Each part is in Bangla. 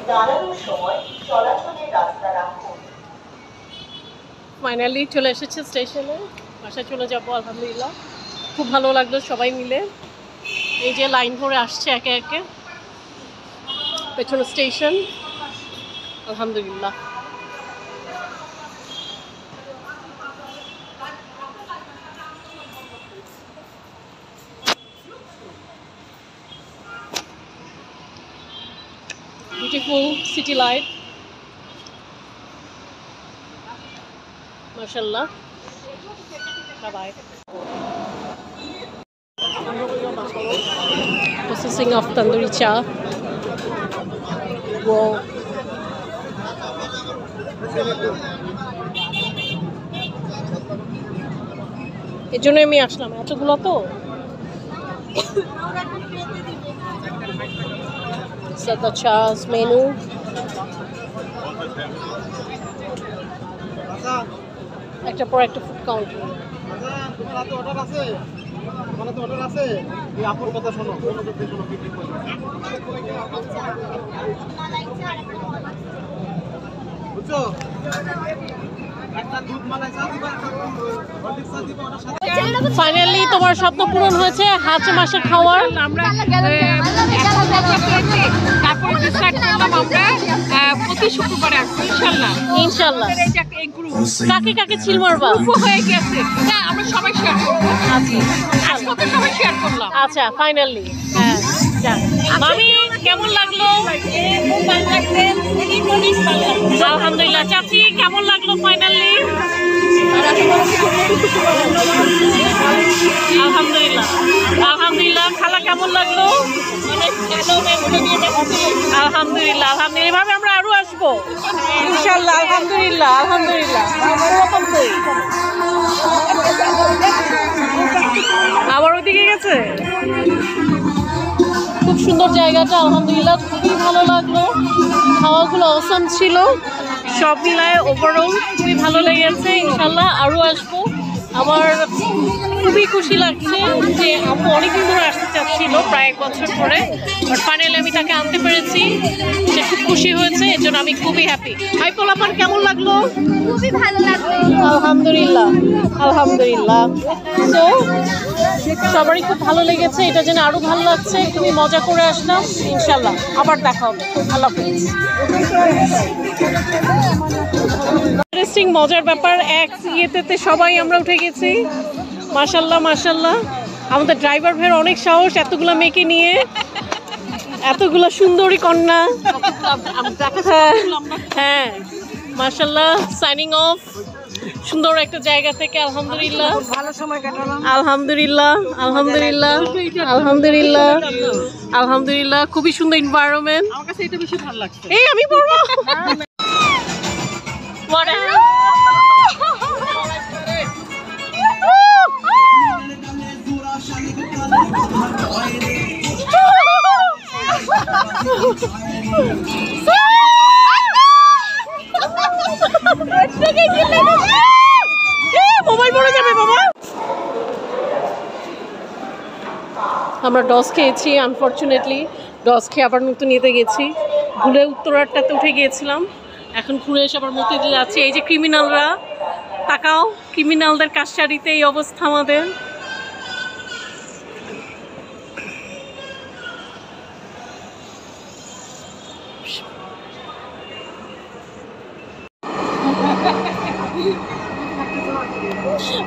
দাঁড়ানোর সময় চলাচলের রাস্তা রাখুন। ফাইনালি চলে এসেছে স্টেশনে, বাসায় চলে যাবো আলহামদুলিল্লাহ। খুব ভালো লাগলো সবাই মিলে। এই যে লাইন ধরে আসছে একে একে, পেছনে স্টেশন। আলহামদুলিল্লাহ। Beautiful city light. MashaAllah. Bye-bye. Processing of tandoori cha. Wow. এর জন্য আমি আসলাম, এতগুলো তো। Sada chas menu. একটা পর একটা ফুড কাউন্টার। তোমার হাতে অর্ডার আছে? তোমার হাতে অর্ডার আছে? এই আপুর কথা শোনো, বুঝছো? একটা দুধ মালাই চা দিবা, হরলিক্স চা দিবা, ওটার সাথে ফাইনালি তোমার স্বপ্ন পূরণ হয়েছে, হাঁস মাসে খাওয়ার। আমরা তারপরে ডিসাইড করলাম আমরা প্রতি শুক্রবারে আসবো ইনশাআল্লাহ। ইনশাআল্লাহ। এই গ্রুপ কাকে কাকে ছিল মারবা? গ্রুপ হয়ে গেছে, না আমরা সবাই শেয়ার করবো। আচ্ছা আজকে তো সবাই শেয়ার করলাম। আচ্ছা ফাইনালি। হ্যাঁ যাক। মামি কেমন লাগলো? খুব ভালো লাগছে, অনেক ভালো লাগছে। আলহামদুলিল্লাহ। চাচি কেমন লাগলো ফাইনালি? আলহামদুলিল্লাহ। আলহামদুলিল্লাহ। খালা কেমন লাগলো? অনেক ভালো আলহামদুলিল্লাহ। আলহামদুলিল্লাহ। এভাবে আমরা আরো আসবো ইনশাআল্লাহ। আলহামদুলিল্লাহ। আলহামদুলিল্লাহ। ওরকম কই আবার ওইদিকে গেছে। খুব সুন্দর জায়গাটা, আলহামদুলিল্লাহ। খুবই ভালো লাগলো, খাওয়াগুলো অসাম ছিল। সব মিলায় ওভারঅল খুবই ভালো লেগেছে। ইনশাল্লাহ আরও আসবো। আমার খুবই খুশি লাগছে যে আমি অনেকদিন ধরে আসতে চাচ্ছিল, প্রায় 1 বছর ধরে, বাট ফাইনালি আমি তাকে আনতে পেরেছি। সে খুব খুশি হয়েছে, এর জন্য আমি খুবই হ্যাপি। হাই পোলাপান কেমন লাগলো? খুবই ভালো লাগলো। আলহামদুলিল্লাহ। আলহামদুলিল্লাহ। তো সবারই খুব ভালো লেগেছে, এটা জেনে আরও ভালো লাগছে। খুবই মজা করে আসলাম। ইনশাল্লাহ আবার দেখা হবে। আল্লাহ হাফেজ। ইন্টারেস্টিং মজার ব্যাপার, এক ইয়েতে সবাই আমরা উঠে গেছি। মাশাল্লাহ মাশাল্লাহ। আমাদের ড্রাইভার ভাইয়ের অনেক সাহস, এতগুলো মেয়েকে নিয়ে, এতগুলো সুন্দরী কন্যা। হ্যাঁ মাশাল্লাহ। সাইনিং অফ সুন্দর একটা জায়গা থেকে। আলহামদুলিল্লাহ। ভালো সময় কাটালাম। আলহামদুলিল্লাহ। আলহামদুলিল্লাহ। আলহামদুলিল্লাহ। আলহামদুলিল্লাহ। খুবই সুন্দর এনভায়রনমেন্ট। আমার কাছে এটা বেশি ভালো লাগছে। এই আমি পড়বো। মোবাইল পড়ে যাবে বাবা। আমরা ডস খেয়েছি, আনফর্চুনেটলি ডস খেয়ে আবার নতুন নিতে গেছি। ভুলে উত্তরাটাতে উঠে গিয়েছিলাম, এখন ঘুরে এসে আবার মতিঝিলে আছি। এই যে ক্রিমিনালরা, তাকাও, ক্রিমিনালদের কাশারিতে এই অবস্থা আমাদের।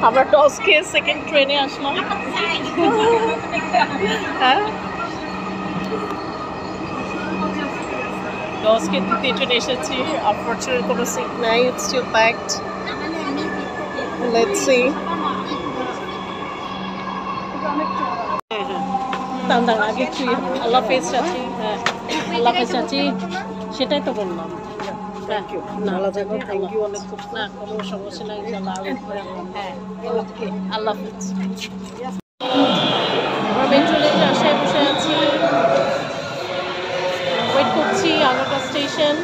আমরা টস খেয়ে সেকেন্ড ট্রেনে আসলাম। হ্যাঁ টস খেয়ে দ্বিতীয় ট্রেনে এসেছি। আনফরচুনেট কোনো সিট নাই, it's still packed. Let's see. দাঁড়ান আগে তুই আল্লাহ হাফেজ চাচি। হ্যাঁ আল্লাহ হাফেজ চাচি, সেটাই তো বললাম। Thank you. ভালো থাকো। Thank you. অনেক খুব না, কোনো সমস্যা নাই। হ্যাঁ ওকে, আল্লাহ হাফেজ। আমরা মেট্রো লেনে আশায় বসে আছি, ওয়েট করছি আগরতলা স্টেশন।